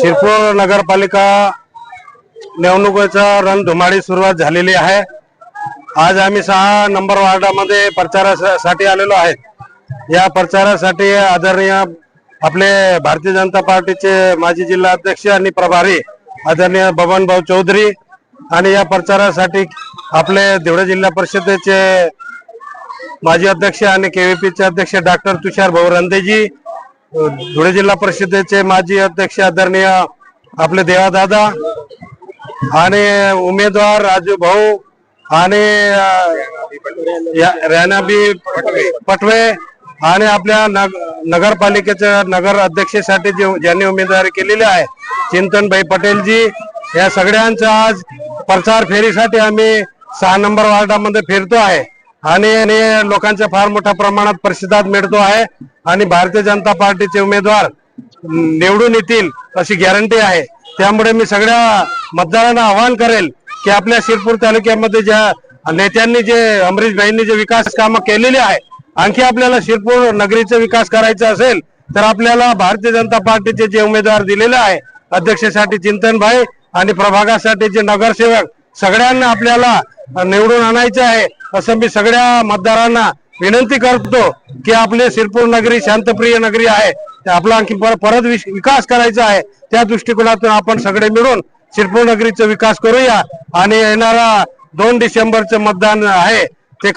शिरपूर नगरपालिका निवडणुकीचा रणधुमाळी सुरुवात झालेली आहे। आज आम्ही 6 नंबर वार्डामध्ये प्रचारासाठी आलेलो आहेत। या प्रचारासाठी आदरणीय आपले भारतीय जनता पार्टीचे माजी जिल्हा अध्यक्ष आणि प्रभारी आदरणीय बबनभाऊ चौधरी आणि या प्रचारासाठी आपले धुळे जिल्हा परिषदेचे माजी अध्यक्ष आणि केव्हीपीचे अध्यक्ष डॉक्टर तुषार भाऊ रंदेजी, धुळे जिल्हा परिषदेचे माजी अध्यक्ष आदरणीय आपले देवादादा आणि उमेदवार राजू भाऊ आणि रैनाबी पटवे आणि आपल्या नगरपालिकेच्या नगर अध्यक्षसाठी ज्यांनी उमेदवारी केलेली आहे चिंतनभाई पटेल जी, या सगळ्यांचा आज प्रचार फेरीसाठी आम्ही 6 नंबर वार्डामध्ये फिरतो आहे आणि लोकांचा फार मोठ्या प्रमाणात प्रतिसाद मिळतो आहे आणि भारतीय जनता पार्टीचे उमेदवार निवडून येतील अशी गॅरंटी आहे। त्यामुळे मी सगळ्या मतदारांना आवाहन करेल की आपल्या शिरपूर तालुक्यामध्ये ज्या नेत्यांनी जे अमरीश भाईंनी जे विकास कामं केलेली आहे, आणखी आपल्याला शिरपूर नगरीचा विकास करायचा असेल तर आपल्याला भारतीय जनता पार्टीचे जे उमेदवार दिलेले आहे अध्यक्षासाठी चिंतनभाई आणि प्रभागासाठी जे नगरसेवक सगळ्यांना आपल्याला निवडून आणायचे आहे असं मी सगळ्या मतदारांना विनंती करतो की आपले शिरपूर नगरी शांतप्रिय नगरी आहे, आपला आणखी परत विकास करायचा आहे। त्या दृष्टिकोनातून आपण सगळे मिळून शिरपूर नगरीचा विकास करूया आणि येणारा 2 डिसेंबरचं मतदान आहे ते